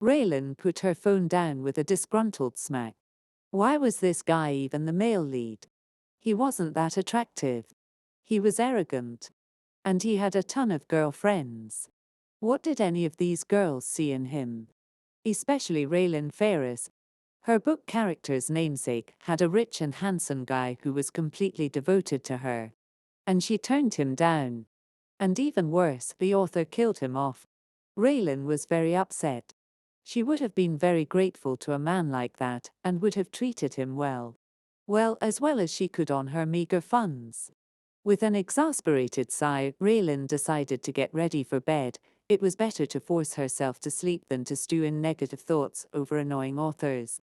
Raelyn put her phone down with a disgruntled smack. Why was this guy even the male lead? He wasn't that attractive. He was arrogant. And he had a ton of girlfriends. What did any of these girls see in him? Especially Raelyn Ferris. Her book character's namesake had a rich and handsome guy who was completely devoted to her. And she turned him down. And even worse, the author killed him off. Raelyn was very upset. She would have been very grateful to a man like that and would have treated him well. Well, as well as she could on her meager funds. With an exasperated sigh, Raelyn decided to get ready for bed. It was better to force herself to sleep than to stew in negative thoughts over annoying authors.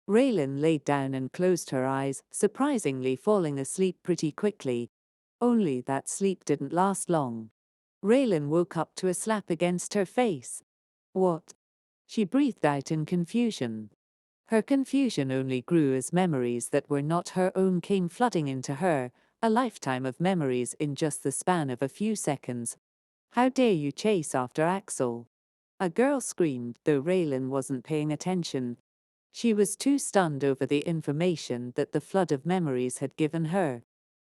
Raelyn laid down and closed her eyes, surprisingly falling asleep pretty quickly. Only that sleep didn't last long. Raelyn woke up to a slap against her face. What? She breathed out in confusion. Her confusion only grew as memories that were not her own came flooding into her, a lifetime of memories in just the span of a few seconds. How dare you chase after Axel? A girl screamed, though Raelyn wasn't paying attention. She was too stunned over the information that the flood of memories had given her.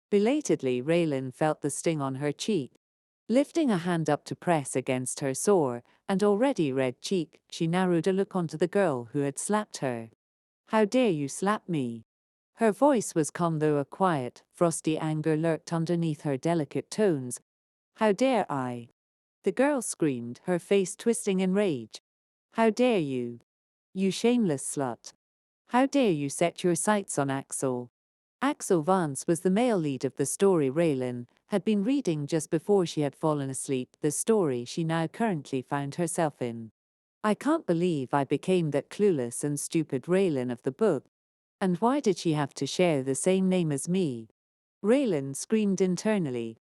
Belatedly, Raelyn felt the sting on her cheek. Lifting a hand up to press against her sore and already red cheek, she narrowed a look onto the girl who had slapped her. How dare you slap me? Her voice was calm though a quiet, frosty anger lurked underneath her delicate tones. How dare I? The girl screamed, her face twisting in rage. How dare you? You shameless slut. How dare you set your sights on Axel? Axel Vance was the male lead of the story Raelyn had been reading just before she had fallen asleep, the story she now currently found herself in. I can't believe I became that clueless and stupid Raelyn of the book. And why did she have to share the same name as me? Raelyn screamed internally.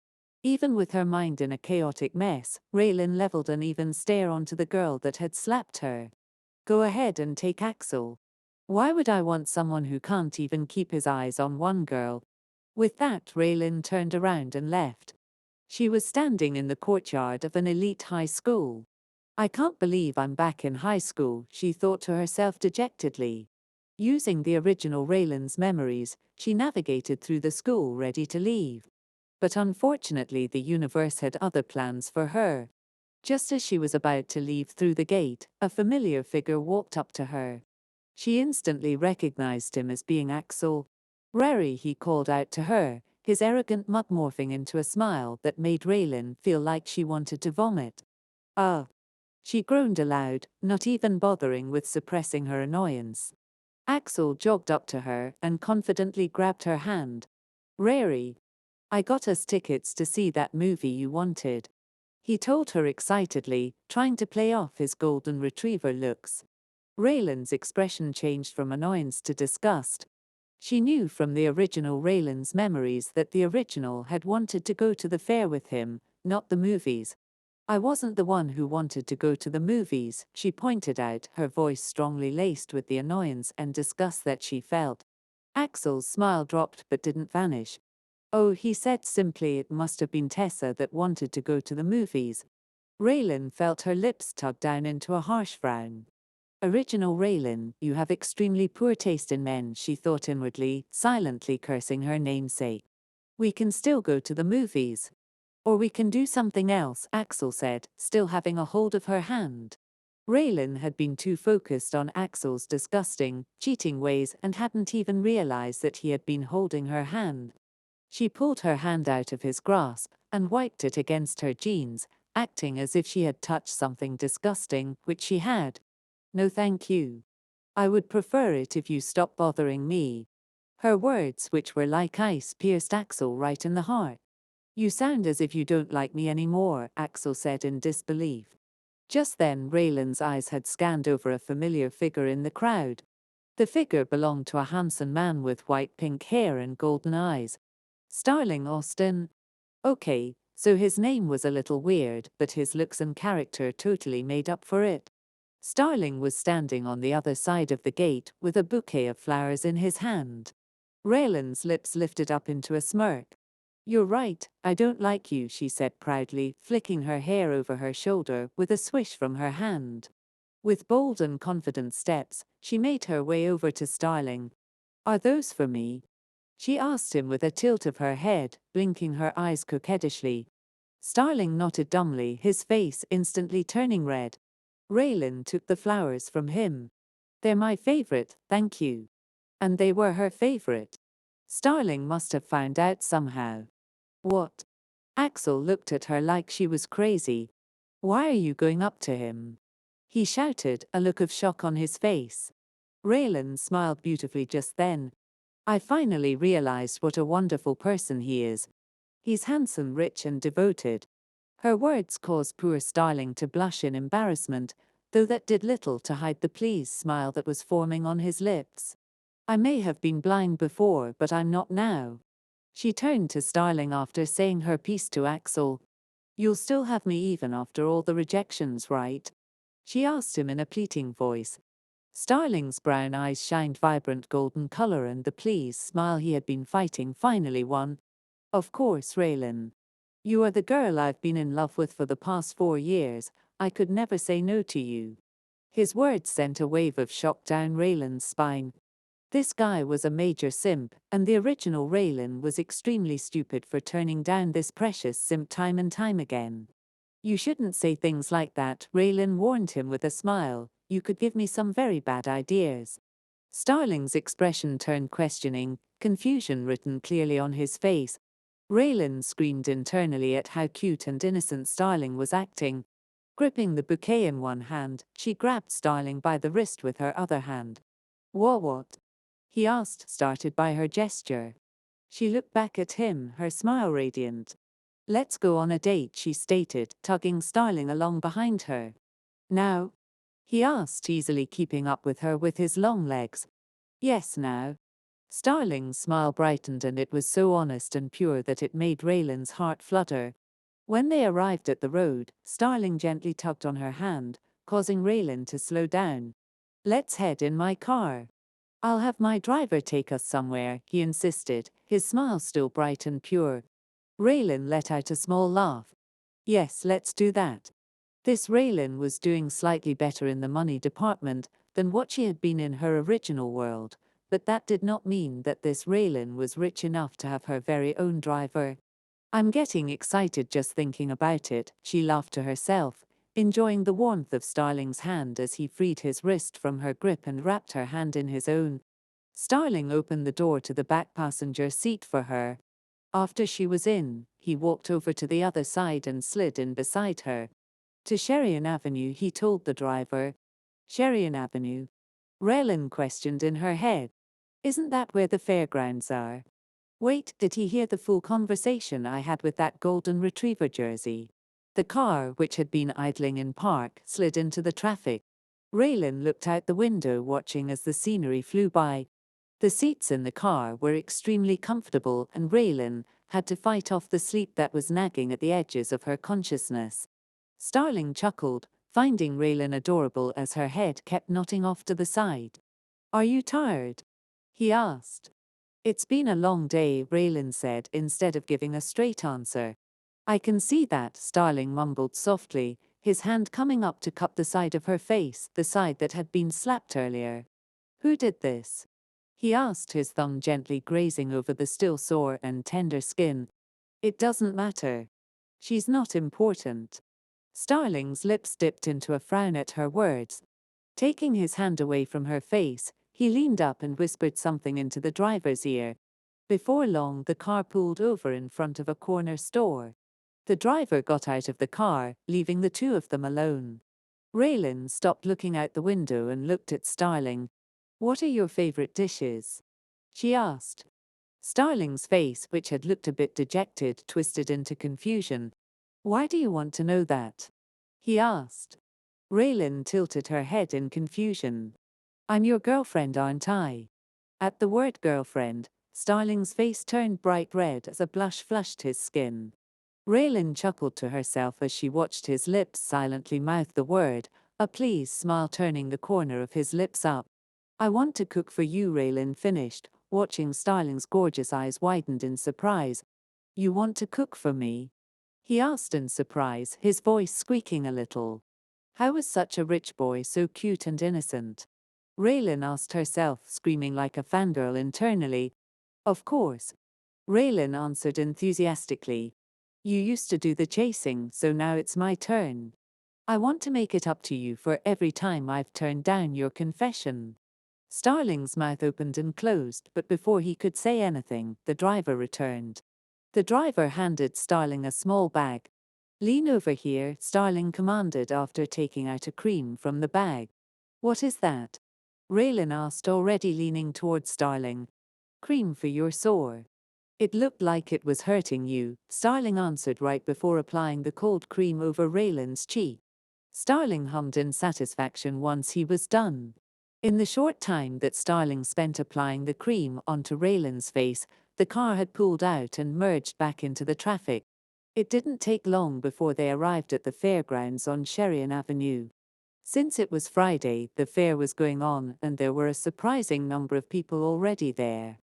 Even with her mind in a chaotic mess, Raelyn leveled an even stare onto the girl that had slapped her. Go ahead and take Axel. Why would I want someone who can't even keep his eyes on one girl? With that, Raelyn turned around and left. She was standing in the courtyard of an elite high school. I can't believe I'm back in high school, she thought to herself dejectedly. Using the original Raelyn's memories, she navigated through the school ready to leave. But unfortunately, the universe had other plans for her. Just as she was about to leave through the gate, a familiar figure walked up to her. She instantly recognized him as being Axel. Rary, he called out to her, his arrogant mug morphing into a smile that made Raelyn feel like she wanted to vomit. She groaned aloud, not even bothering with suppressing her annoyance. Axel jogged up to her and confidently grabbed her hand. Rary, I got us tickets to see that movie you wanted. He told her excitedly, trying to play off his golden retriever looks. Raelyn's expression changed from annoyance to disgust. She knew from the original Raelyn's memories that the original had wanted to go to the fair with him, not the movies. I wasn't the one who wanted to go to the movies, she pointed out, her voice strongly laced with the annoyance and disgust that she felt. Axel's smile dropped but didn't vanish. Oh, he said simply, it must have been Tessa that wanted to go to the movies. Raelyn felt her lips tug down into a harsh frown. Original Raelyn, you have extremely poor taste in men, she thought inwardly, silently cursing her namesake. We can still go to the movies. Or we can do something else, Axel said, still having a hold of her hand. Raelyn had been too focused on Axel's disgusting, cheating ways and hadn't even realized that he had been holding her hand. She pulled her hand out of his grasp and wiped it against her jeans, acting as if she had touched something disgusting, which she had. No thank you. I would prefer it if you stop bothering me. Her words, which were like ice, pierced Axel right in the heart. You sound as if you don't like me anymore, Axel said in disbelief. Just then, Raelyn's eyes had scanned over a familiar figure in the crowd. The figure belonged to a handsome man with white-pink hair and golden eyes. Starling Austin. Okay, so his name was a little weird, but his looks and character totally made up for it. Starling was standing on the other side of the gate with a bouquet of flowers in his hand. Raelyn's lips lifted up into a smirk. You're right, I don't like you, she said proudly, flicking her hair over her shoulder with a swish from her hand. With bold and confident steps, she made her way over to Starling. "Are those for me?" she asked him with a tilt of her head, blinking her eyes coquettishly. Starling nodded dumbly, his face instantly turning red. Raelyn took the flowers from him. "They're my favorite, thank you." And they were her favorite. Starling must have found out somehow. "What?" Axel looked at her like she was crazy. "Why are you going up to him?" he shouted, a look of shock on his face. Raelyn smiled beautifully just then. "I finally realized what a wonderful person he is. He's handsome, rich and devoted." Her words caused poor Starling to blush in embarrassment, though that did little to hide the pleased smile that was forming on his lips. "I may have been blind before, but I'm not now." She turned to Starling after saying her piece to Axel. "You'll still have me even after all the rejections, right?" she asked him in a pleading voice. Starling's brown eyes shined vibrant golden color and the pleased smile he had been fighting finally won. "Of course, Raelyn. You are the girl I've been in love with for the past 4 years. I could never say no to you." His words sent a wave of shock down Raelyn's spine. This guy was a major simp, and the original Raelyn was extremely stupid for turning down this precious simp time and time again. "You shouldn't say things like that," Raelyn warned him with a smile. "You could give me some very bad ideas." Starling's expression turned questioning, confusion written clearly on his face. Raelyn screamed internally at how cute and innocent Starling was acting. Gripping the bouquet in one hand, she grabbed Starling by the wrist with her other hand. What?" he asked, startled by her gesture. She looked back at him, her smile radiant. "Let's go on a date," she stated, tugging Starling along behind her. "Now?" he asked, easily keeping up with her with his long legs. "Yes, now." Starling's smile brightened, and it was so honest and pure that it made Raelyn's heart flutter. When they arrived at the road, Starling gently tugged on her hand, causing Raelyn to slow down. "Let's head in my car. I'll have my driver take us somewhere," he insisted, his smile still bright and pure. Raelyn let out a small laugh. "Yes, let's do that." This Raelyn was doing slightly better in the money department than what she had been in her original world, but that did not mean that this Raelyn was rich enough to have her very own driver. "I'm getting excited just thinking about it," she laughed to herself, enjoying the warmth of Starling's hand as he freed his wrist from her grip and wrapped her hand in his own. Starling opened the door to the back passenger seat for her. After she was in, he walked over to the other side and slid in beside her. "To Sherian Avenue," he told the driver. "Sherian Avenue?" Raelyn questioned in her head. "Isn't that where the fairgrounds are?" Wait, did he hear the full conversation I had with that golden retriever Jersey? The car, which had been idling in park, slid into the traffic. Raelyn looked out the window, watching as the scenery flew by. The seats in the car were extremely comfortable, and Raelyn had to fight off the sleep that was nagging at the edges of her consciousness. Starling chuckled, finding Raelyn adorable as her head kept nodding off to the side. "Are you tired?" he asked. "It's been a long day," Raelyn said, instead of giving a straight answer. "I can see that," Starling mumbled softly, his hand coming up to cup the side of her face, the side that had been slapped earlier. "Who did this?" he asked, his thumb gently grazing over the still sore and tender skin. "It doesn't matter. She's not important." Starling's lips dipped into a frown at her words. Taking his hand away from her face, he leaned up and whispered something into the driver's ear. Before long, the car pulled over in front of a corner store. The driver got out of the car, leaving the two of them alone. Raelyn stopped looking out the window and looked at Starling. "What are your favorite dishes?" she asked. Starling's face, which had looked a bit dejected, twisted into confusion. "Why do you want to know that?" he asked. Raelyn tilted her head in confusion. "I'm your girlfriend, aren't I?" At the word girlfriend, Starling's face turned bright red as a blush flushed his skin. Raelyn chuckled to herself as she watched his lips silently mouth the word, a pleased smile turning the corner of his lips up. "I want to cook for you," Raelyn finished, watching Starling's gorgeous eyes widened in surprise. "You want to cook for me?" he asked in surprise, his voice squeaking a little. How was such a rich boy so cute and innocent? Raelyn asked herself, screaming like a fangirl internally. Of course. Raelyn answered enthusiastically. You used to do the chasing, so now it's my turn. I want to make it up to you for every time I've turned down your confession. Starling's mouth opened and closed, but before he could say anything, the driver returned. The driver handed Starling a small bag. Lean over here, Starling commanded after taking out a cream from the bag. What is that? Raelyn asked, already leaning towards Starling. Cream for your sore. It looked like it was hurting you, Starling answered right before applying the cold cream over Raelyn's cheek. Starling hummed in satisfaction once he was done. In the short time that Starling spent applying the cream onto Raelyn's face, the car had pulled out and merged back into the traffic. It didn't take long before they arrived at the fairgrounds on Sherian Avenue. Since it was Friday, the fair was going on and there were a surprising number of people already there.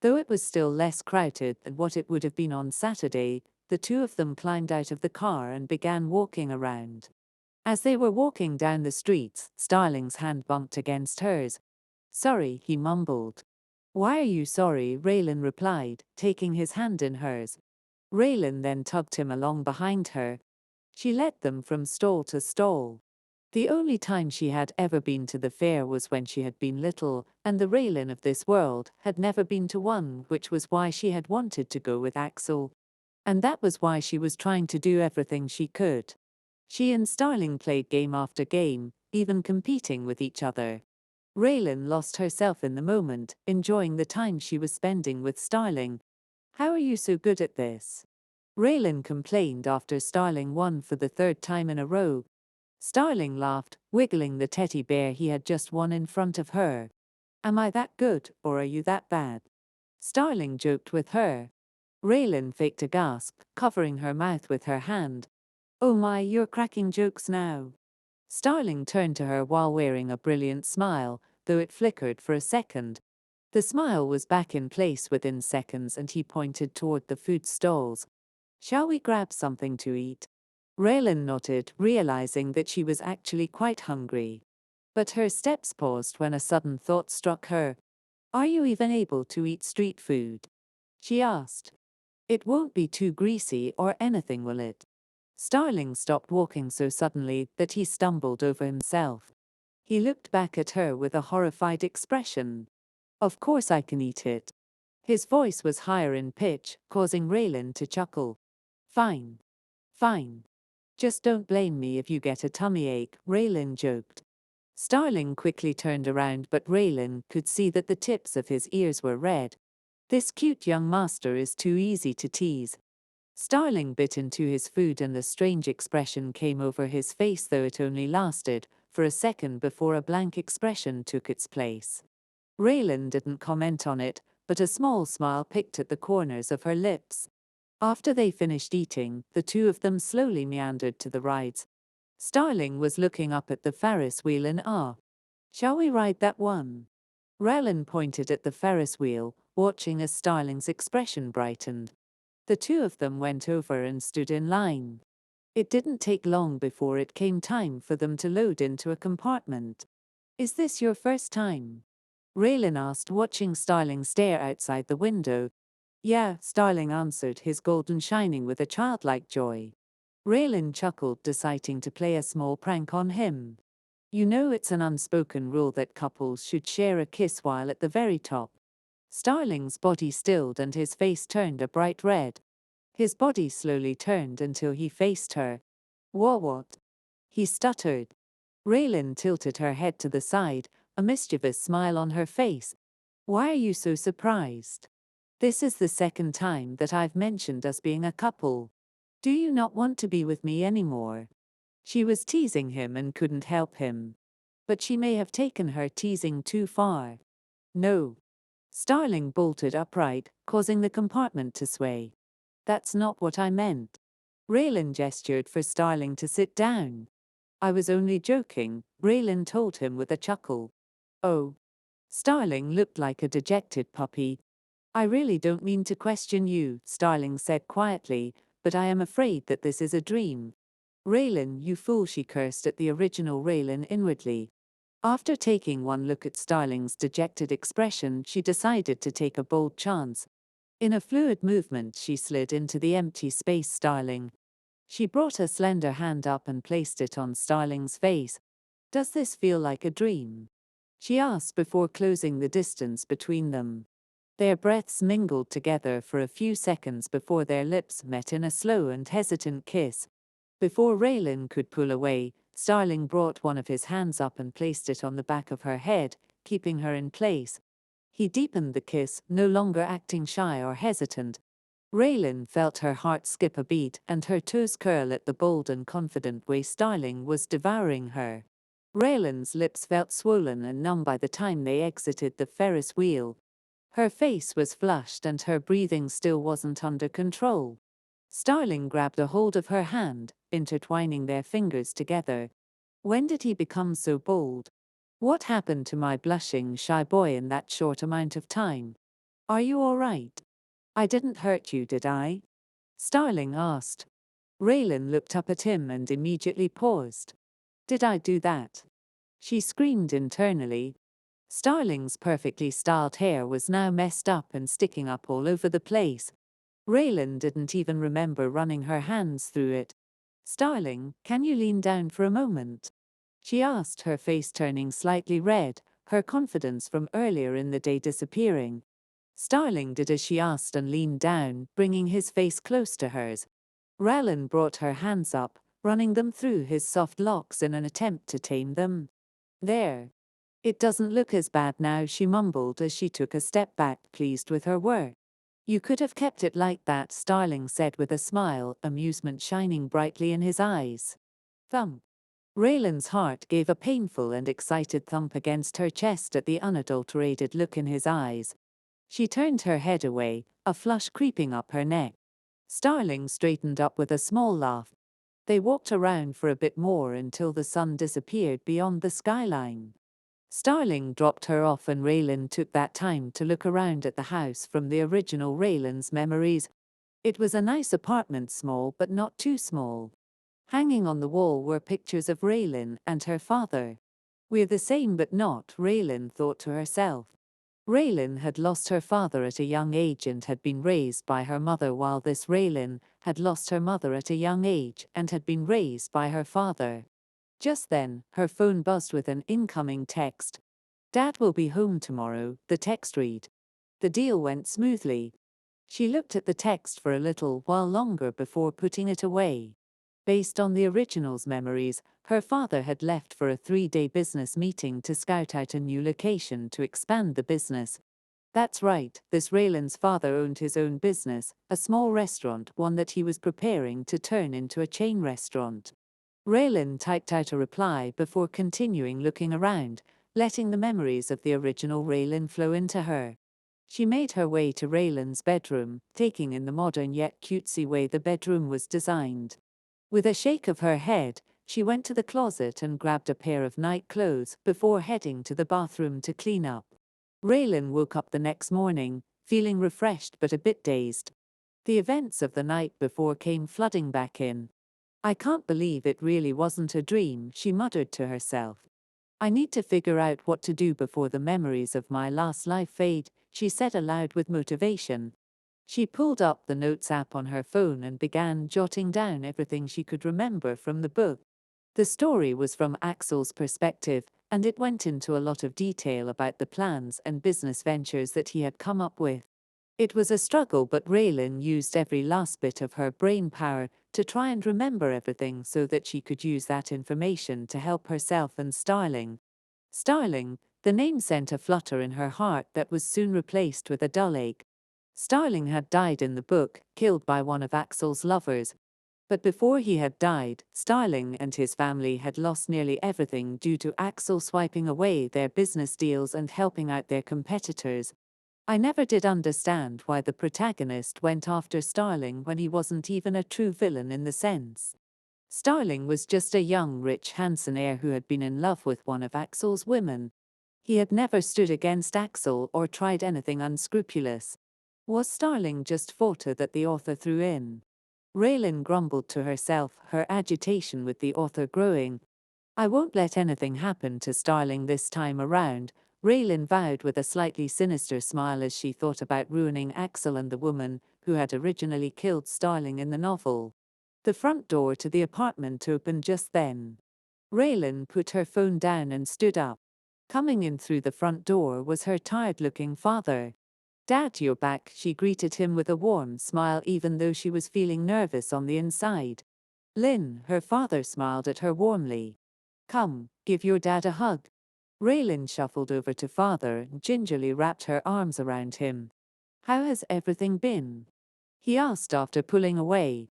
Though it was still less crowded than what it would have been on Saturday, the two of them climbed out of the car and began walking around. As they were walking down the streets, Starling's hand bumped against hers. Sorry, he mumbled. Why are you sorry? Raelyn replied, taking his hand in hers. Raelyn then tugged him along behind her. She led them from stall to stall. The only time she had ever been to the fair was when she had been little, and the Raelyn of this world had never been to one, which was why she had wanted to go with Axel. And that was why she was trying to do everything she could. She and Starling played game after game, even competing with each other. Raelyn lost herself in the moment, enjoying the time she was spending with Starling. How are you so good at this? Raelyn complained after Starling won for the third time in a row. Starling laughed, wiggling the teddy bear he had just won in front of her. Am I that good, or are you that bad? Starling joked with her. Raelyn faked a gasp, covering her mouth with her hand. Oh my, you're cracking jokes now. Starling turned to her while wearing a brilliant smile, though it flickered for a second. The smile was back in place within seconds and he pointed toward the food stalls. Shall we grab something to eat? Raelyn nodded, realizing that she was actually quite hungry. But her steps paused when a sudden thought struck her. Are you even able to eat street food? She asked. It won't be too greasy or anything, will it? Starling stopped walking so suddenly that he stumbled over himself. He looked back at her with a horrified expression. Of course I can eat it. His voice was higher in pitch, causing Raelyn to chuckle. Fine. Fine. Just don't blame me if you get a tummy ache, Raelyn joked. Starling quickly turned around, but Raelyn could see that the tips of his ears were red. This cute young master is too easy to tease. Starling bit into his food and a strange expression came over his face, though it only lasted for a second before a blank expression took its place. Raelyn didn't comment on it, but a small smile picked at the corners of her lips. After they finished eating, the two of them slowly meandered to the rides. Starling was looking up at the Ferris wheel in awe. Shall we ride that one? Raelyn pointed at the Ferris wheel, watching as Starling's expression brightened. The two of them went over and stood in line. It didn't take long before it came time for them to load into a compartment. Is this your first time? Raelyn asked, watching Starling stare outside the window. Yeah, Starling answered, his golden shining with a childlike joy. Raelyn chuckled, deciding to play a small prank on him. You know it's an unspoken rule that couples should share a kiss while at the very top. Starling's body stilled and his face turned a bright red. His body slowly turned until he faced her. What? He stuttered. Raelyn tilted her head to the side, a mischievous smile on her face. Why are you so surprised? This is the second time that I've mentioned us being a couple. Do you not want to be with me anymore? She was teasing him and couldn't help him. But she may have taken her teasing too far. No. Starling bolted upright, causing the compartment to sway. That's not what I meant. Raelyn gestured for Starling to sit down. I was only joking, Raelyn told him with a chuckle. Oh. Starling looked like a dejected puppy. I really don't mean to question you, Starling said quietly, but I am afraid that this is a dream. Raelyn, you fool, she cursed at the original Raelyn inwardly. After taking one look at Starling's dejected expression, she decided to take a bold chance. In a fluid movement, she slid into the empty space Starling. She brought a slender hand up and placed it on Starling's face. Does this feel like a dream? She asked before closing the distance between them. Their breaths mingled together for a few seconds before their lips met in a slow and hesitant kiss. Before Raelyn could pull away, Starling brought one of his hands up and placed it on the back of her head, keeping her in place. He deepened the kiss, no longer acting shy or hesitant. Raelyn felt her heart skip a beat and her toes curl at the bold and confident way Starling was devouring her. Raelyn's lips felt swollen and numb by the time they exited the Ferris wheel. Her face was flushed and her breathing still wasn't under control. Starling grabbed a hold of her hand, intertwining their fingers together. When did he become so bold? What happened to my blushing, shy boy in that short amount of time? Are you all right? I didn't hurt you, did I? Starling asked. Raelyn looked up at him and immediately paused. Did I do that? She screamed internally. Starling's perfectly styled hair was now messed up and sticking up all over the place. Raelyn didn't even remember running her hands through it. Starling, can you lean down for a moment? She asked, her face turning slightly red, her confidence from earlier in the day disappearing. Starling did as she asked and leaned down, bringing his face close to hers. Raelyn brought her hands up, running them through his soft locks in an attempt to tame them. There. It doesn't look as bad now, she mumbled as she took a step back, pleased with her work. You could have kept it like that, Starling said with a smile, amusement shining brightly in his eyes. Thump. Raelyn's heart gave a painful and excited thump against her chest at the unadulterated look in his eyes. She turned her head away, a flush creeping up her neck. Starling straightened up with a small laugh. They walked around for a bit more until the sun disappeared beyond the skyline. Starling dropped her off and Raelyn took that time to look around at the house from the original Raelyn's memories. It was a nice apartment, small but not too small. Hanging on the wall were pictures of Raelyn and her father. We're the same but not, Raelyn thought to herself. Raelyn had lost her father at a young age and had been raised by her mother, while this Raelyn had lost her mother at a young age and had been raised by her father. Just then, her phone buzzed with an incoming text. Dad will be home tomorrow, the text read. The deal went smoothly. She looked at the text for a little while longer before putting it away. Based on the original's memories, her father had left for a 3-day business meeting to scout out a new location to expand the business. That's right, this Raelyn's father owned his own business, a small restaurant, one that he was preparing to turn into a chain restaurant. Raelyn typed out a reply before continuing looking around, letting the memories of the original Raelyn flow into her. She made her way to Raelyn's bedroom, taking in the modern yet cutesy way the bedroom was designed. With a shake of her head, she went to the closet and grabbed a pair of night clothes before heading to the bathroom to clean up. Raelyn woke up the next morning, feeling refreshed but a bit dazed. The events of the night before came flooding back in. I can't believe it really wasn't a dream, she muttered to herself. I need to figure out what to do before the memories of my last life fade, she said aloud with motivation. She pulled up the notes app on her phone and began jotting down everything she could remember from the book. The story was from Axel's perspective, and it went into a lot of detail about the plans and business ventures that he had come up with. It was a struggle, but Raelyn used every last bit of her brain power to try and remember everything so that she could use that information to help herself and Starling. Starling, the name sent a flutter in her heart that was soon replaced with a dull ache. Starling had died in the book, killed by one of Axel's lovers. But before he had died, Starling and his family had lost nearly everything due to Axel swiping away their business deals and helping out their competitors. I never did understand why the protagonist went after Starling when he wasn't even a true villain in the sense. Starling was just a young, rich, handsome heir who had been in love with one of Axel's women. He had never stood against Axel or tried anything unscrupulous. Was Starling just fodder that the author threw in? Raelyn grumbled to herself, her agitation with the author growing. I won't let anything happen to Starling this time around, Raelyn vowed with a slightly sinister smile as she thought about ruining Axel and the woman who had originally killed Starling in the novel. The front door to the apartment opened just then. Raelyn put her phone down and stood up. Coming in through the front door was her tired-looking father. Dad, you're back, she greeted him with a warm smile even though she was feeling nervous on the inside. Lynn, her father smiled at her warmly. Come, give your dad a hug. Raelyn shuffled over to father and gingerly wrapped her arms around him. How has everything been? He asked after pulling away.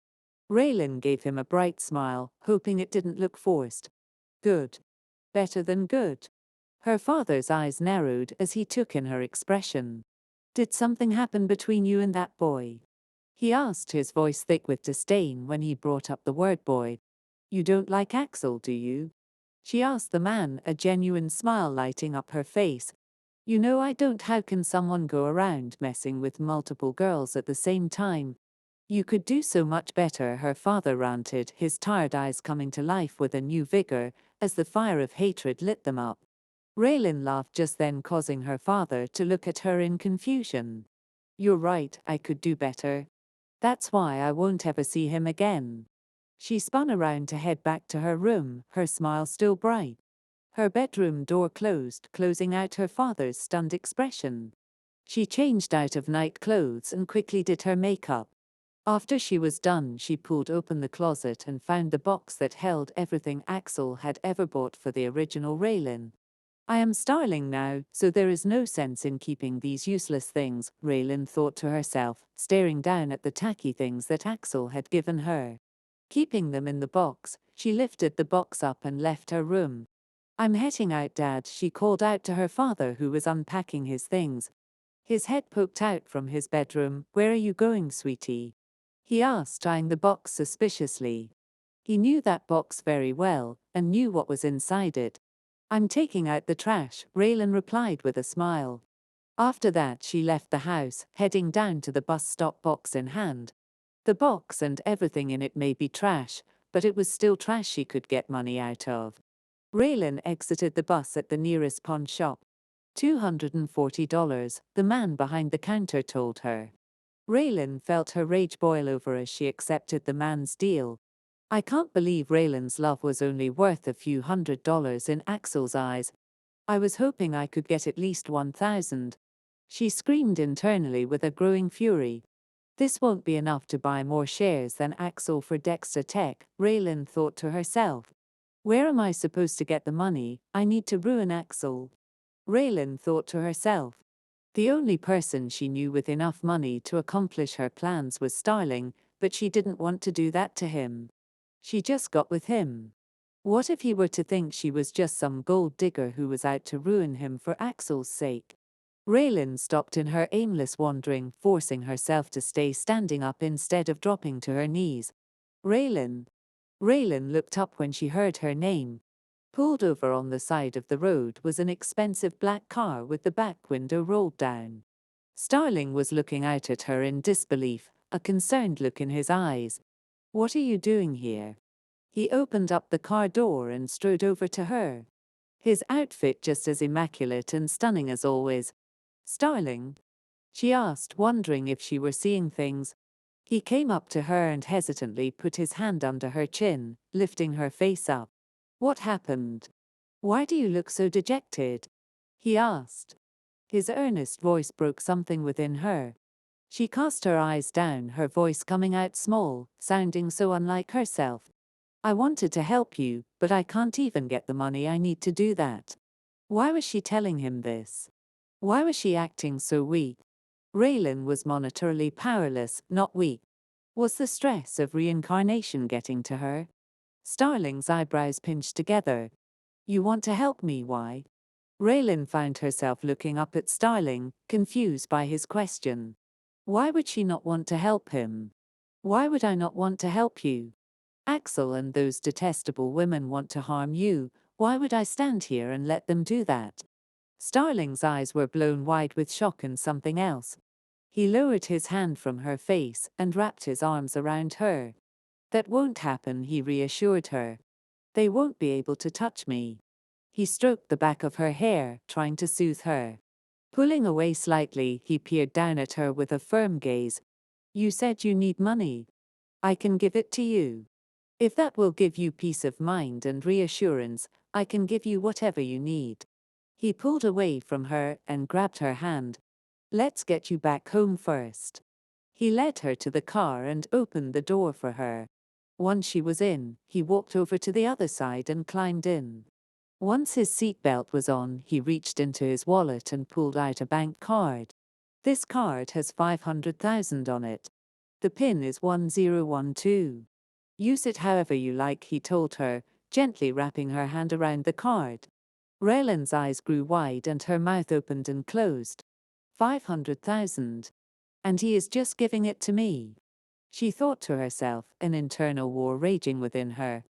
Raelyn gave him a bright smile, hoping it didn't look forced. Good. Better than good. Her father's eyes narrowed as he took in her expression. Did something happen between you and that boy? He asked, his voice thick with disdain when he brought up the word boy. You don't like Axel, do you? She asked the man, a genuine smile lighting up her face. You know I don't. How can someone go around messing with multiple girls at the same time? You could do so much better, her father ranted, his tired eyes coming to life with a new vigor as the fire of hatred lit them up. Raelyn laughed just then, causing her father to look at her in confusion. You're right, I could do better. That's why I won't ever see him again. She spun around to head back to her room, her smile still bright. Her bedroom door closed, closing out her father's stunned expression. She changed out of night clothes and quickly did her makeup. After she was done, she pulled open the closet and found the box that held everything Axel had ever bought for the original Raelyn. I am Starling now, so there is no sense in keeping these useless things, Raelyn thought to herself, staring down at the tacky things that Axel had given her. Keeping them in the box, she lifted the box up and left her room. I'm heading out, Dad, she called out to her father, who was unpacking his things. His head poked out from his bedroom. Where are you going, sweetie? He asked, eyeing the box suspiciously. He knew that box very well, and knew what was inside it. I'm taking out the trash, Raelyn replied with a smile. After that she left the house, heading down to the bus stop, box in hand. The box and everything in it may be trash, but it was still trash she could get money out of. Raelyn exited the bus at the nearest pawn shop. $240, the man behind the counter told her. Raelyn felt her rage boil over as she accepted the man's deal. I can't believe Raelyn's love was only worth a few $100 in Axel's eyes. I was hoping I could get at least 1,000. She screamed internally with a growing fury. This won't be enough to buy more shares than Axel for Dexter Tech, Raelyn thought to herself. Where am I supposed to get the money? I need to ruin Axel. Raelyn thought to herself. The only person she knew with enough money to accomplish her plans was Starling, but she didn't want to do that to him. She just got with him. What if he were to think she was just some gold digger who was out to ruin him for Axel's sake? Raelyn stopped in her aimless wandering, forcing herself to stay standing up instead of dropping to her knees. Raelyn. Raelyn looked up when she heard her name. Pulled over on the side of the road was an expensive black car with the back window rolled down. Starling was looking out at her in disbelief, a concerned look in his eyes. What are you doing here? He opened up the car door and strode over to her. His outfit just as immaculate and stunning as always. Starling? She asked, wondering if she were seeing things. He came up to her and hesitantly put his hand under her chin, lifting her face up. What happened? Why do you look so dejected? He asked. His earnest voice broke something within her. She cast her eyes down, her voice coming out small, sounding so unlike herself. I wanted to help you, but I can't even get the money I need to do that. Why was she telling him this? Why was she acting so weak? Raelyn was monetarily powerless, not weak. Was the stress of reincarnation getting to her? Starling's eyebrows pinched together. You want to help me, why? Raelyn found herself looking up at Starling, confused by his question. Why would she not want to help him? Why would I not want to help you? Axel and those detestable women want to harm you. Why would I stand here and let them do that? Starling's eyes were blown wide with shock and something else. He lowered his hand from her face and wrapped his arms around her. That won't happen, he reassured her. They won't be able to touch me. He stroked the back of her hair, trying to soothe her. Pulling away slightly, he peered down at her with a firm gaze. You said you need money. I can give it to you. If that will give you peace of mind and reassurance, I can give you whatever you need. He pulled away from her and grabbed her hand. Let's get you back home first. He led her to the car and opened the door for her. Once she was in, he walked over to the other side and climbed in. Once his seatbelt was on, he reached into his wallet and pulled out a bank card. This card has 500,000 on it. The PIN is 1012. Use it however you like, he told her, gently wrapping her hand around the card. Raelyn's eyes grew wide and her mouth opened and closed. 500,000. And he is just giving it to me. She thought to herself, an internal war raging within her.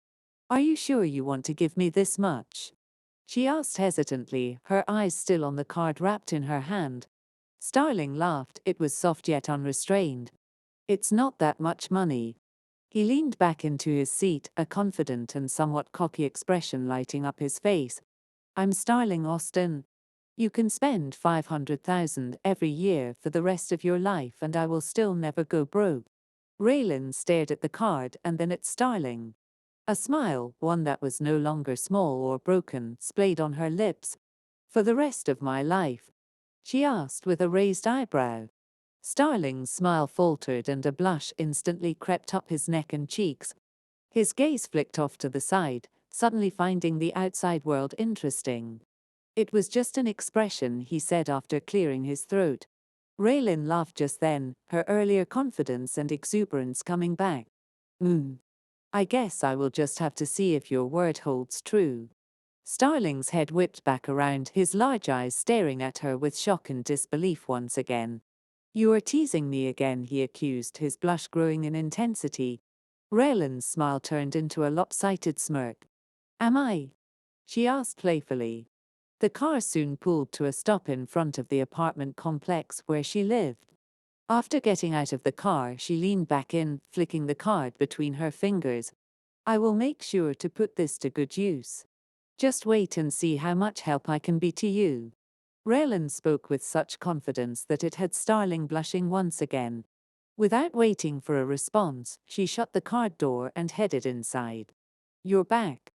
Are you sure you want to give me this much? She asked hesitantly, her eyes still on the card wrapped in her hand. Starling laughed, it was soft yet unrestrained. It's not that much money. He leaned back into his seat, a confident and somewhat cocky expression lighting up his face. I'm Starling Austin. You can spend 500,000 every year for the rest of your life and I will still never go broke. Raelyn stared at the card and then at Starling. A smile, one that was no longer small or broken, splayed on her lips. For the rest of my life? She asked with a raised eyebrow. Starling's smile faltered and a blush instantly crept up his neck and cheeks. His gaze flicked off to the side, suddenly finding the outside world interesting. It was just an expression, he said after clearing his throat. Raelyn laughed just then, her earlier confidence and exuberance coming back. I guess I will just have to see if your word holds true. Starling's head whipped back around, his large eyes staring at her with shock and disbelief once again. You are teasing me again, he accused, his blush growing in intensity. Raelyn's smile turned into a lopsided smirk. Am I? She asked playfully. The car soon pulled to a stop in front of the apartment complex where she lived. After getting out of the car, she leaned back in, flicking the card between her fingers. I will make sure to put this to good use. Just wait and see how much help I can be to you. Raelyn spoke with such confidence that it had Starling blushing once again. Without waiting for a response, she shut the car door and headed inside. You're back?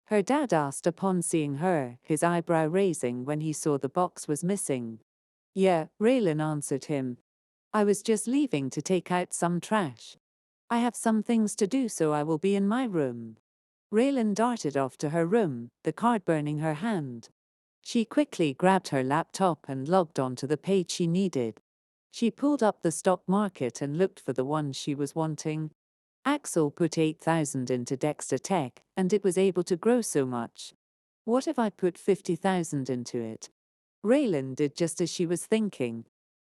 Her dad asked upon seeing her, his eyebrow raising when he saw the box was missing. Yeah, Raelyn answered him. I was just leaving to take out some trash. I have some things to do, so I will be in my room. Raelyn darted off to her room, the card burning her hand. She quickly grabbed her laptop and logged on to the page she needed. She pulled up the stock market and looked for the one she was wanting. Axel put 8,000 into Dexter Tech, and it was able to grow so much. What if I put 50,000 into it? Raelyn did just as she was thinking.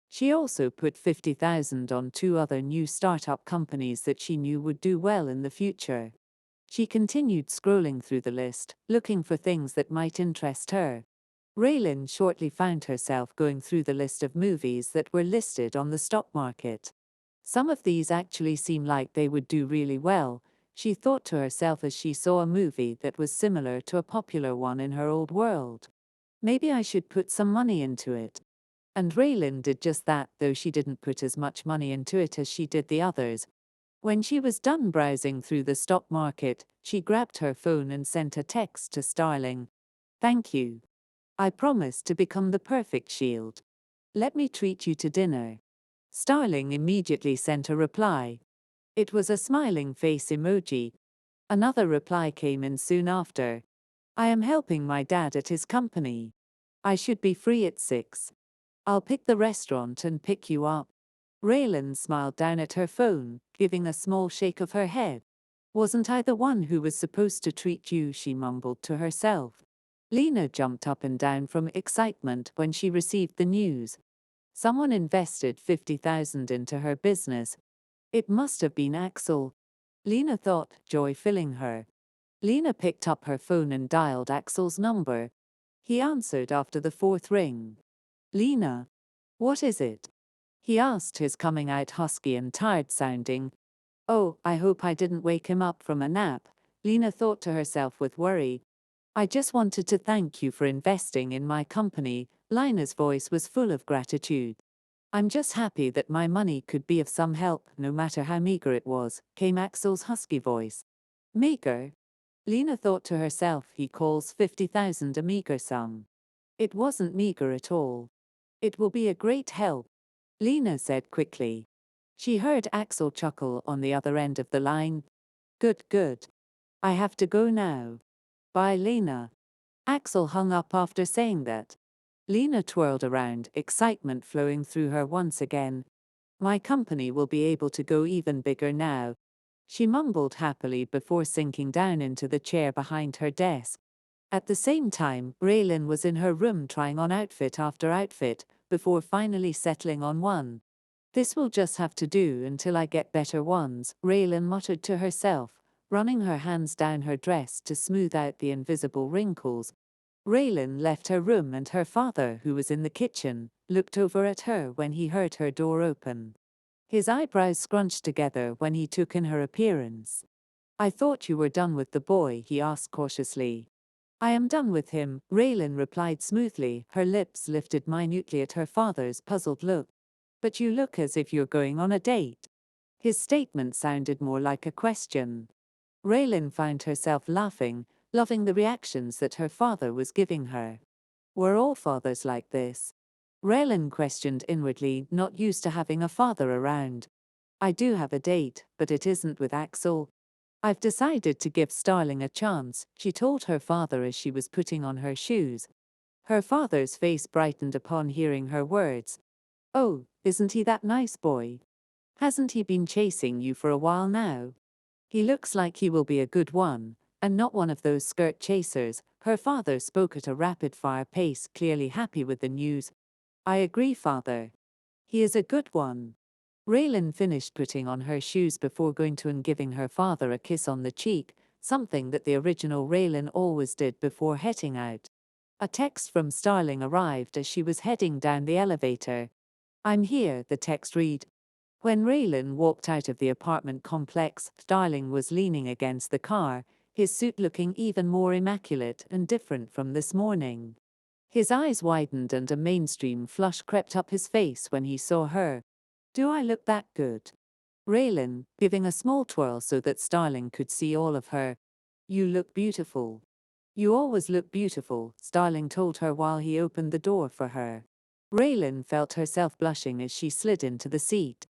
She also put 50,000 on two other new startup companies that she knew would do well in the future. She continued scrolling through the list, looking for things that might interest her. Raelyn shortly found herself going through the list of movies that were listed on the stock market. Some of these actually seem like they would do really well, she thought to herself as she saw a movie that was similar to a popular one in her old world. Maybe I should put some money into it. And Raelyn did just that, though she didn't put as much money into it as she did the others. When she was done browsing through the stock market, she grabbed her phone and sent a text to Starling. Thank you. I promise to become the perfect shield. Let me treat you to dinner. Starling immediately sent a reply. It was a smiling face emoji. Another reply came in soon after. I am helping my dad at his company. I should be free at 6. I'll pick the restaurant and pick you up. Raelyn smiled down at her phone, giving a small shake of her head. Wasn't I the one who was supposed to treat you, she mumbled to herself. Lena jumped up and down from excitement when she received the news. Someone invested 50,000 into her business. It must have been Axel. Lena thought, joy filling her. Lena picked up her phone and dialed Axel's number. He answered after the 4th ring. Lena. What is it? he asked, his coming out husky and tired sounding. Oh, I hope I didn't wake him up from a nap, Lena thought to herself with worry. I just wanted to thank you for investing in my company. Lena's voice was full of gratitude. I'm just happy that my money could be of some help, no matter how meager it was, came Axel's husky voice. Meager? Lena thought to herself, he calls 50,000 a meager sum. It wasn't meager at all. It will be a great help, Lena said quickly. She heard Axel chuckle on the other end of the line. Good, good. I have to go now. Bye, Lena. Axel hung up after saying that. Lena twirled around, excitement flowing through her once again. My company will be able to go even bigger now, she mumbled happily before sinking down into the chair behind her desk. At the same time, Raelyn was in her room trying on outfit after outfit, before finally settling on one. This will just have to do until I get better ones, Raelyn muttered to herself, running her hands down her dress to smooth out the invisible wrinkles. Raelyn left her room and her father, who was in the kitchen, looked over at her when he heard her door open. His eyebrows scrunched together when he took in her appearance. I thought you were done with the boy, he asked cautiously. I am done with him, Raelyn replied smoothly, her lips lifted minutely at her father's puzzled look. But you look as if you're going on a date. His statement sounded more like a question. Raelyn found herself laughing, loving the reactions that her father was giving her. Were all fathers like this? Raelyn questioned inwardly, not used to having a father around. I do have a date, but it isn't with Axel. I've decided to give Starling a chance, she told her father as she was putting on her shoes. Her father's face brightened upon hearing her words. Oh, isn't he that nice boy? Hasn't he been chasing you for a while now? He looks like he will be a good one, and not one of those skirt chasers. Her father spoke at a rapid-fire pace, clearly happy with the news. I agree, father. He is a good one. Raelyn finished putting on her shoes before going to and giving her father a kiss on the cheek, something that the original Raelyn always did before heading out. A text from Starling arrived as she was heading down the elevator. I'm here, the text read. When Raelyn walked out of the apartment complex, Starling was leaning against the car, his suit looking even more immaculate and different from this morning. His eyes widened and a mainstream flush crept up his face when he saw her. Do I look that good? Raelyn, giving a small twirl so that Starling could see all of her. You look beautiful. You always look beautiful, Starling told her while he opened the door for her. Raelyn felt herself blushing as she slid into the seat.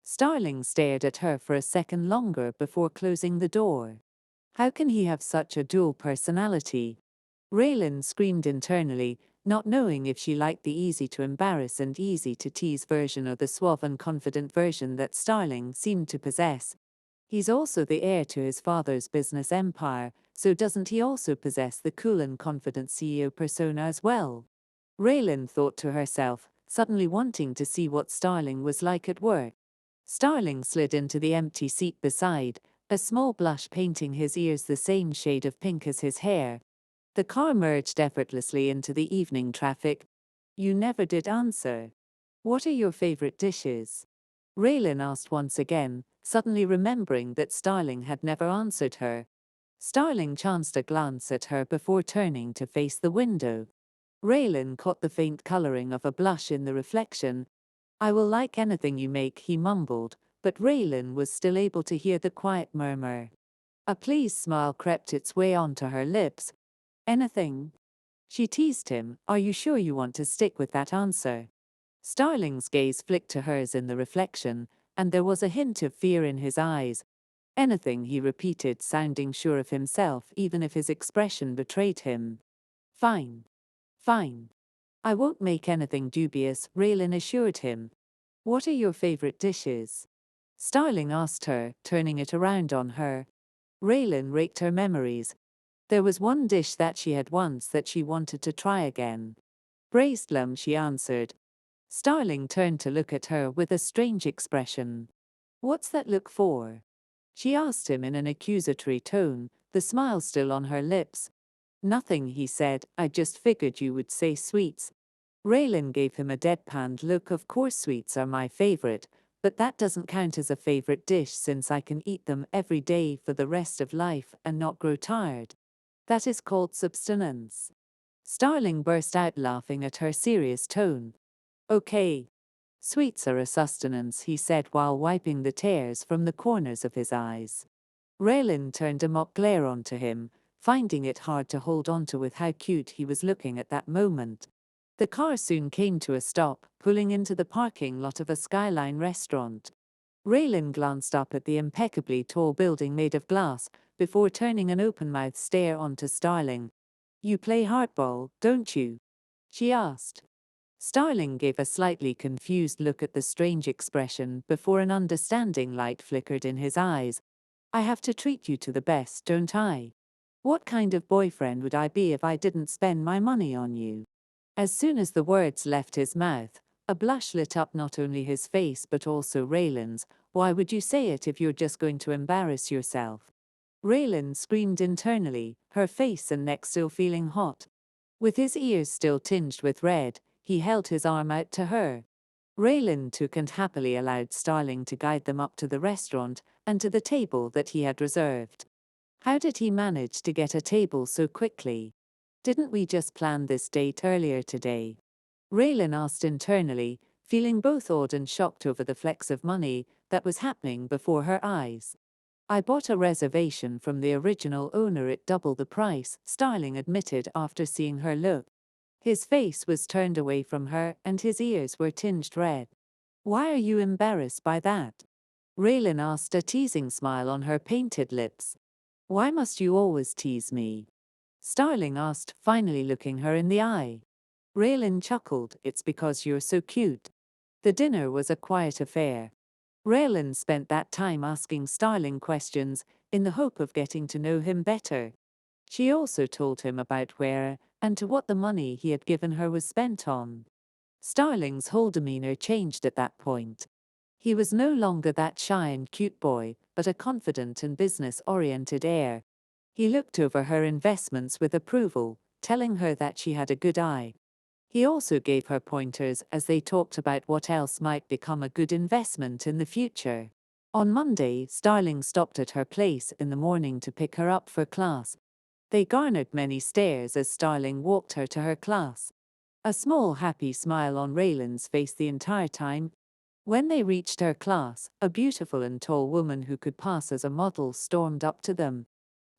Starling stared at her for a second longer before closing the door. How can he have such a dual personality? Raelyn screamed internally, not knowing if she liked the easy-to-embarrass and easy-to-tease version or the suave and confident version that Starling seemed to possess. He's also the heir to his father's business empire, so doesn't he also possess the cool and confident CEO persona as well? Raelyn thought to herself, suddenly wanting to see what Starling was like at work. Starling slid into the empty seat beside, a small blush painting his ears the same shade of pink as his hair. The car merged effortlessly into the evening traffic. You never did answer. What are your favorite dishes? Raelyn asked once again, suddenly remembering that Starling had never answered her. Starling chanced a glance at her before turning to face the window. Raelyn caught the faint coloring of a blush in the reflection. I will like anything you make, he mumbled, but Raelyn was still able to hear the quiet murmur. A pleased smile crept its way onto her lips. Anything? She teased him. Are you sure you want to stick with that answer? Starling's gaze flicked to hers in the reflection, and there was a hint of fear in his eyes. Anything, he repeated, sounding sure of himself even if his expression betrayed him. Fine. Fine. I won't make anything dubious, Raelyn assured him. What are your favorite dishes? Starling asked her, turning it around on her. Raelyn raked her memories. There was one dish that she had once that she wanted to try again. Braised lamb, she answered. Starling turned to look at her with a strange expression. What's that look for? She asked him in an accusatory tone, the smile still on her lips. Nothing, he said, I just figured you would say sweets. Raelyn gave him a deadpanned look. Of course sweets are my favorite, but that doesn't count as a favorite dish since I can eat them every day for the rest of life and not grow tired. That is called subsistence. Starling burst out laughing at her serious tone. Okay. Sweets are a sustenance, he said while wiping the tears from the corners of his eyes. Raelyn turned a mock glare onto him, finding it hard to hold onto with how cute he was looking at that moment. The car soon came to a stop, pulling into the parking lot of a Skyline restaurant. Raelyn glanced up at the impeccably tall building made of glass, before turning an open-mouthed stare onto Starling. You play hardball, don't you? She asked. Starling gave a slightly confused look at the strange expression before an understanding light flickered in his eyes. I have to treat you to the best, don't I? What kind of boyfriend would I be if I didn't spend my money on you? As soon as the words left his mouth, a blush lit up not only his face but also Raelyn's. Why would you say it if you're just going to embarrass yourself? Raelyn screamed internally, her face and neck still feeling hot. With his ears still tinged with red, he held his arm out to her. Raelyn took and happily allowed Starling to guide them up to the restaurant and to the table that he had reserved. How did he manage to get a table so quickly? Didn't we just plan this date earlier today? Raelyn asked internally, feeling both awed and shocked over the flecks of money that was happening before her eyes. I bought a reservation from the original owner at double the price, Starling admitted after seeing her look. His face was turned away from her and his ears were tinged red. Why are you embarrassed by that? Raelyn asked, a teasing smile on her painted lips. Why must you always tease me? Starling asked, finally looking her in the eye. Raelyn chuckled, it's because you're so cute. The dinner was a quiet affair. Raelyn spent that time asking Starling questions, in the hope of getting to know him better. She also told him about where and to what the money he had given her was spent on. Starling's whole demeanor changed at that point. He was no longer that shy and cute boy, but a confident and business-oriented heir. He looked over her investments with approval, telling her that she had a good eye. He also gave her pointers as they talked about what else might become a good investment in the future. On Monday, Starling stopped at her place in the morning to pick her up for class. They garnered many stares as Starling walked her to her class. A small happy smile on Raelyn's face the entire time. When they reached her class, a beautiful and tall woman who could pass as a model stormed up to them.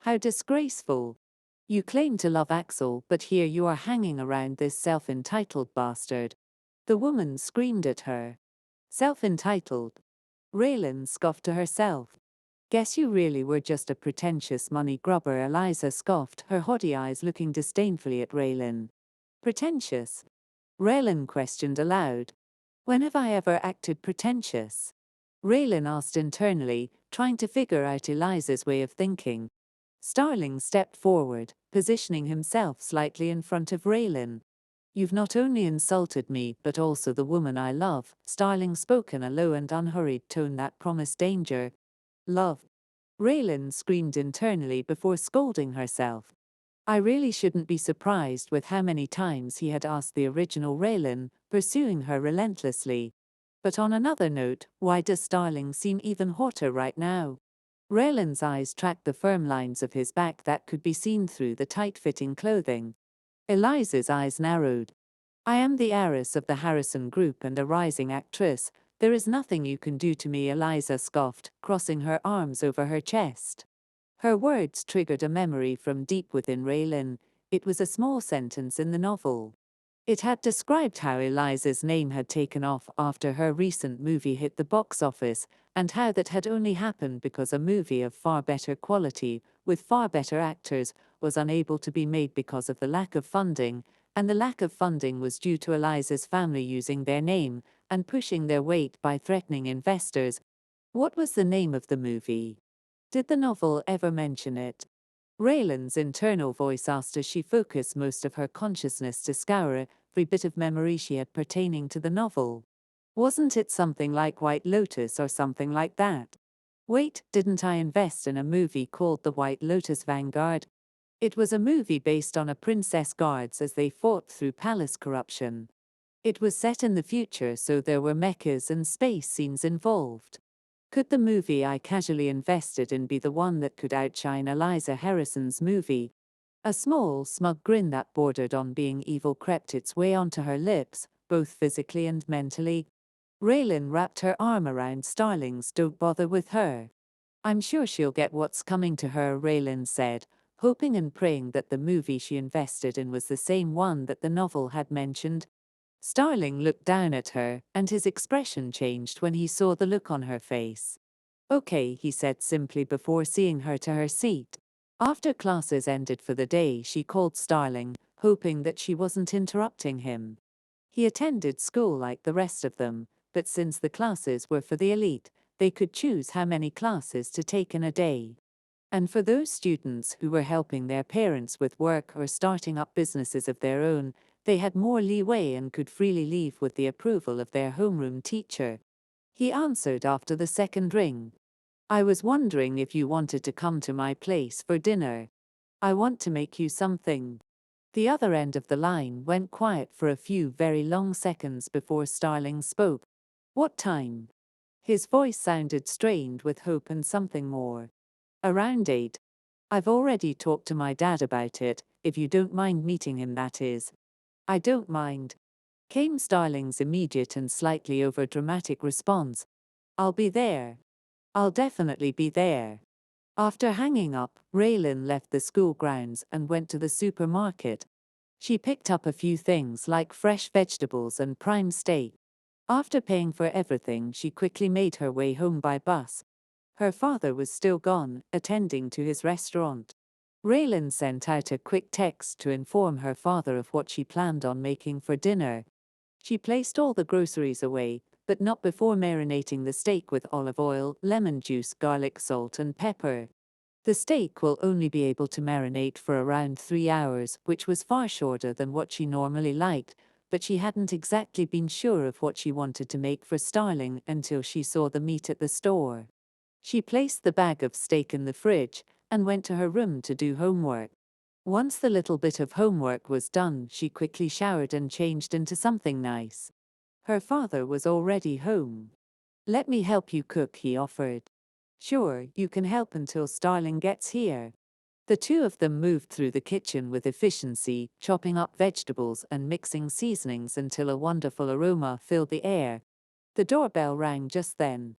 How disgraceful! You claim to love Axel, but here you are hanging around this self-entitled bastard. The woman screamed at her. Self-entitled? Raelyn scoffed to herself. Guess you really were just a pretentious money grubber, Eliza scoffed, her haughty eyes looking disdainfully at Raelyn. Pretentious? Raelyn questioned aloud. When have I ever acted pretentious? Raelyn asked internally, trying to figure out Eliza's way of thinking. Starling stepped forward, positioning himself slightly in front of Raelyn. You've not only insulted me but also the woman I love, Starling spoke in a low and unhurried tone that promised danger. Love? Raelyn screamed internally before scolding herself. I really shouldn't be surprised with how many times he had asked the original Raelyn, pursuing her relentlessly. But on another note, why does Starling seem even hotter right now? Raelyn's eyes tracked the firm lines of his back that could be seen through the tight-fitting clothing. Eliza's eyes narrowed. I am the heiress of the Harrison Group and a rising actress. There is nothing you can do to me, Eliza scoffed, crossing her arms over her chest. Her words triggered a memory from deep within Raelyn. It was a small sentence in the novel. It had described how Eliza's name had taken off after her recent movie hit the box office, and how that had only happened because a movie of far better quality, with far better actors, was unable to be made because of the lack of funding, and the lack of funding was due to Eliza's family using their name and pushing their weight by threatening investors. What was the name of the movie? Did the novel ever mention it? Raelyn's internal voice asked as she focused most of her consciousness to scour every bit of memory she had pertaining to the novel. Wasn't it something like White Lotus or something like that? Wait, didn't I invest in a movie called The White Lotus Vanguard? It was a movie based on a princess guards as they fought through palace corruption. It was set in the future, so there were mechas and space scenes involved. Could the movie I casually invested in be the one that could outshine Eliza Harrison's movie? A small, smug grin that bordered on being evil crept its way onto her lips, both physically and mentally. Raelyn wrapped her arm around Starling's "Don't bother with her. I'm sure she'll get what's coming to her," Raelyn said, hoping and praying that the movie she invested in was the same one that the novel had mentioned. Starling looked down at her, and his expression changed when he saw the look on her face. "Okay," he said simply before seeing her to her seat. After classes ended for the day, she called Starling, hoping that she wasn't interrupting him. He attended school like the rest of them, but since the classes were for the elite, they could choose how many classes to take in a day. And for those students who were helping their parents with work or starting up businesses of their own, they had more leeway and could freely leave with the approval of their homeroom teacher. He answered after the second ring. "I was wondering if you wanted to come to my place for dinner. I want to make you something." The other end of the line went quiet for a few very long seconds before Starling spoke. "What time?" His voice sounded strained with hope and something more. "Around 8. I've already talked to my dad about it, if you don't mind meeting him, that is." "I don't mind," came Starling's immediate and slightly overdramatic response. "I'll be there. I'll definitely be there." After hanging up, Raelyn left the school grounds and went to the supermarket. She picked up a few things like fresh vegetables and prime steak. After paying for everything, she quickly made her way home by bus. Her father was still gone, attending to his restaurant. Raelyn sent out a quick text to inform her father of what she planned on making for dinner. She placed all the groceries away, but not before marinating the steak with olive oil, lemon juice, garlic, salt, and pepper. The steak will only be able to marinate for around 3 hours, which was far shorter than what she normally liked, but she hadn't exactly been sure of what she wanted to make for Starling until she saw the meat at the store. She placed the bag of steak in the fridge and went to her room to do homework. Once the little bit of homework was done, she quickly showered and changed into something nice. Her father was already home. "Let me help you cook," he offered. "Sure, you can help until Starling gets here." The two of them moved through the kitchen with efficiency, chopping up vegetables and mixing seasonings until a wonderful aroma filled the air. The doorbell rang just then.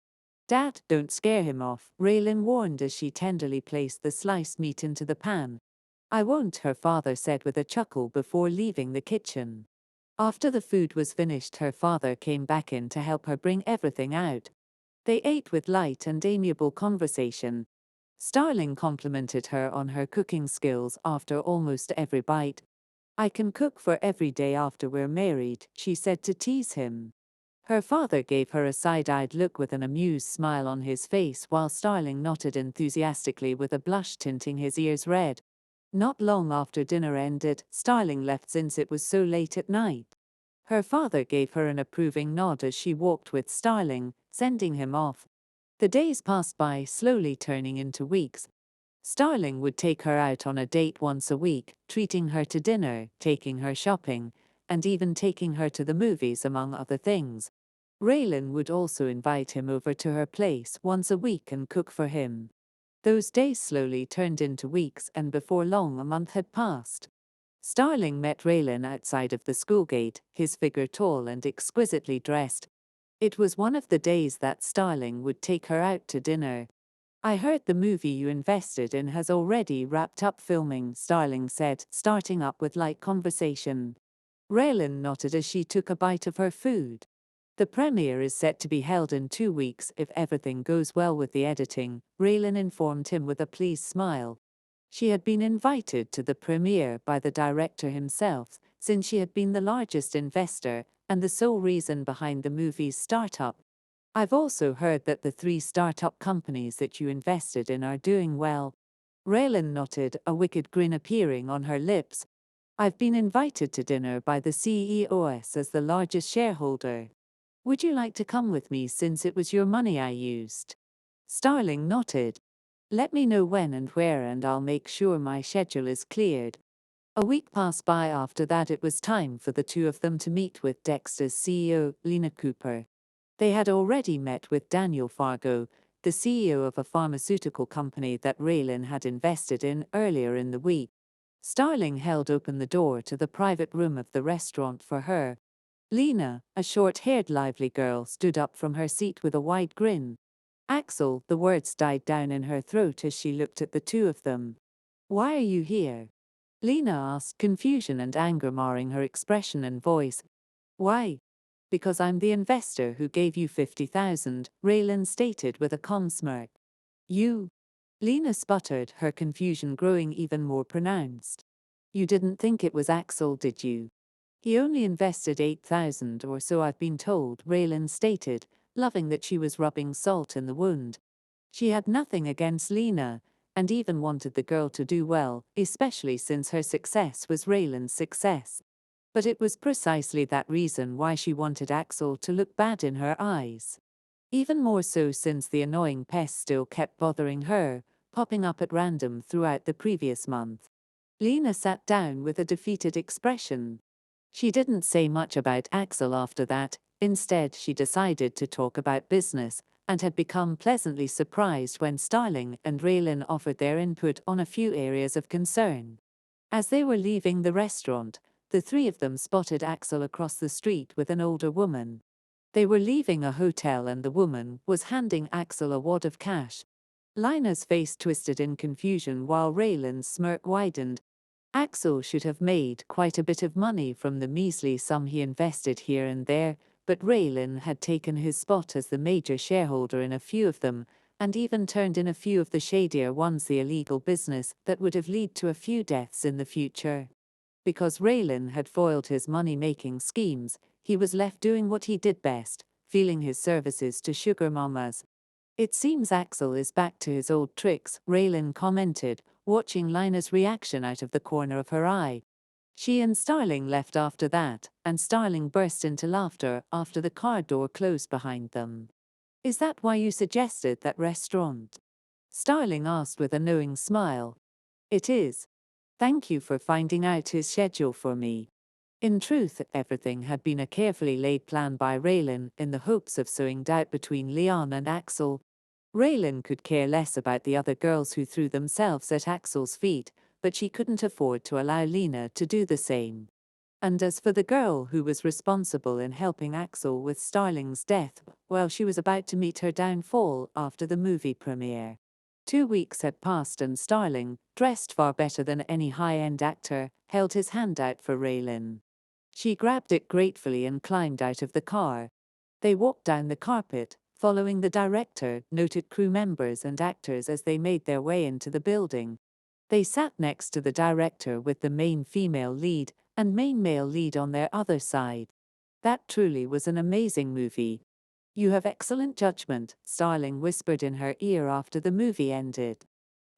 "Dad, don't scare him off," Raelyn warned as she tenderly placed the sliced meat into the pan. "I won't," her father said with a chuckle before leaving the kitchen. After the food was finished, her father came back in to help her bring everything out. They ate with light and amiable conversation. Starling complimented her on her cooking skills after almost every bite. "I can cook for every day after we're married," she said to tease him. Her father gave her a side-eyed look with an amused smile on his face while Starling nodded enthusiastically with a blush tinting his ears red. Not long after dinner ended, Starling left since it was so late at night. Her father gave her an approving nod as she walked with Starling, sending him off. The days passed by, slowly turning into weeks. Starling would take her out on a date once a week, treating her to dinner, taking her shopping, and even taking her to the movies, among other things. Raelyn would also invite him over to her place once a week and cook for him. Those days slowly turned into weeks, and before long a month had passed. Starling met Raelyn outside of the school gate, his figure tall and exquisitely dressed. It was one of the days that Starling would take her out to dinner. "I heard the movie you invested in has already wrapped up filming," Starling said, starting up with light conversation. Raelyn nodded as she took a bite of her food. "The premiere is set to be held in 2 weeks if everything goes well with the editing," Raelyn informed him with a pleased smile. She had been invited to the premiere by the director himself, since she had been the largest investor and the sole reason behind the movie's startup. "I've also heard that the 3 startup companies that you invested in are doing well." Raelyn nodded, a wicked grin appearing on her lips. "I've been invited to dinner by the CEO as the largest shareholder. Would you like to come with me since it was your money I used?" Starling nodded. "Let me know when and where and I'll make sure my schedule is cleared." A week passed by. After that, it was time for the two of them to meet with Dexter's CEO, Lena Cooper. They had already met with Daniel Fargo, the CEO of a pharmaceutical company that Raelyn had invested in earlier in the week. Starling held open the door to the private room of the restaurant for her. Lena, a short-haired lively girl, stood up from her seat with a wide grin. Axel, the words died down in her throat as she looked at the two of them. Why are you here? Lena asked, confusion and anger marring her expression and voice. Why? Because I'm the investor who gave you 50,000, Raelyn stated with a calm smirk. You? Lena sputtered, her confusion growing even more pronounced. You didn't think it was Axel, did you? He only invested 8,000 or so, I've been told, Raelyn stated, loving that she was rubbing salt in the wound. She had nothing against Lena, and even wanted the girl to do well, especially since her success was Raelyn's success. But it was precisely that reason why she wanted Axel to look bad in her eyes. Even more so since the annoying pest still kept bothering her, popping up at random throughout the previous month. Lena sat down with a defeated expression. She didn't say much about Axel after that. Instead, she decided to talk about business, and had become pleasantly surprised when Starling and Raelyn offered their input on a few areas of concern. As they were leaving the restaurant, the three of them spotted Axel across the street with an older woman. They were leaving a hotel and the woman was handing Axel a wad of cash. Lena's face twisted in confusion while Raelyn's smirk widened. Axel should have made quite a bit of money from the measly sum he invested here and there, but Raelyn had taken his spot as the major shareholder in a few of them, and even turned in a few of the shadier ones, the illegal business that would have led to a few deaths in the future. Because Raelyn had foiled his money-making schemes, he was left doing what he did best, feeling his services to sugar mamas. It seems Axel is back to his old tricks, Raelyn commented, watching Lena's reaction out of the corner of her eye. She and Starling left after that, and Starling burst into laughter after the car door closed behind them. Is that why you suggested that restaurant? Starling asked with a knowing smile. It is. Thank you for finding out his schedule for me. In truth, everything had been a carefully laid plan by Raelyn in the hopes of sowing doubt between Leon and Axel. Raelyn could care less about the other girls who threw themselves at Axel's feet, but she couldn't afford to allow Lena to do the same. And as for the girl who was responsible in helping Axel with Starling's death, well, she was about to meet her downfall after the movie premiere. 2 weeks had passed and Starling, dressed far better than any high-end actor, held his hand out for Raelyn. She grabbed it gratefully and climbed out of the car. They walked down the carpet, following the director, noted crew members and actors as they made their way into the building. They sat next to the director with the main female lead and main male lead on their other side. That truly was an amazing movie. You have excellent judgment, Starling whispered in her ear after the movie ended.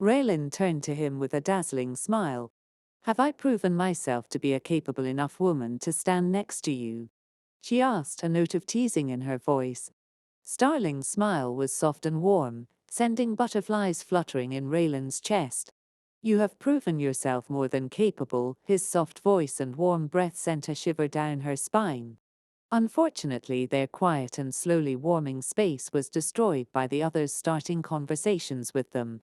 Raelyn turned to him with a dazzling smile. Have I proven myself to be a capable enough woman to stand next to you? She asked, a note of teasing in her voice. Starling's smile was soft and warm, sending butterflies fluttering in Raelyn's chest. You have proven yourself more than capable, his soft voice and warm breath sent a shiver down her spine. Unfortunately, their quiet and slowly warming space was destroyed by the others starting conversations with them.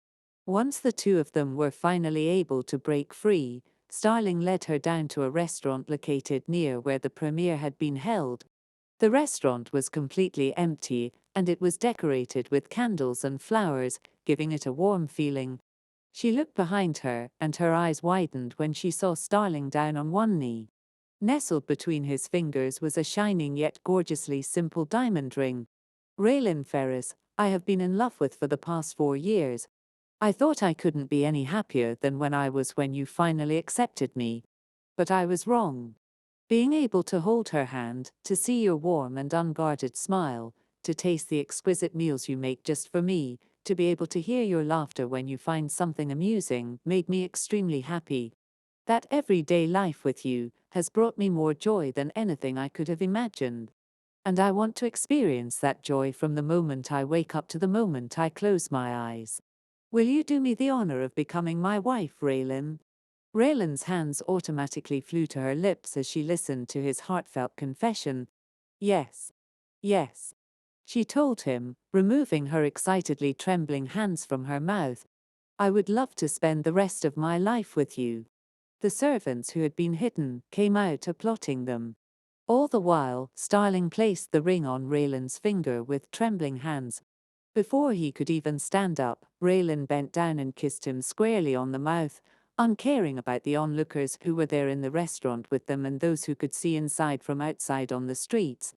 Once the two of them were finally able to break free, Starling led her down to a restaurant located near where the premiere had been held. The restaurant was completely empty, and it was decorated with candles and flowers, giving it a warm feeling. She looked behind her, and her eyes widened when she saw Starling down on one knee. Nestled between his fingers was a shining yet gorgeously simple diamond ring. Raelyn Ferris, I have been in love with for the past 4 years. I thought I couldn't be any happier than when you finally accepted me. But I was wrong. Being able to hold her hand, to see your warm and unguarded smile, to taste the exquisite meals you make just for me, to be able to hear your laughter when you find something amusing, made me extremely happy. That everyday life with you has brought me more joy than anything I could have imagined. And I want to experience that joy from the moment I wake up to the moment I close my eyes. Will you do me the honor of becoming my wife, Raelyn? Raylan's hands automatically flew to her lips as she listened to his heartfelt confession. Yes. Yes. She told him, removing her excitedly trembling hands from her mouth. I would love to spend the rest of my life with you. The servants who had been hidden came out applauding them. All the while, Starling placed the ring on Raylan's finger with trembling hands. Before he could even stand up, Raelyn bent down and kissed him squarely on the mouth, uncaring about the onlookers who were there in the restaurant with them and those who could see inside from outside on the streets.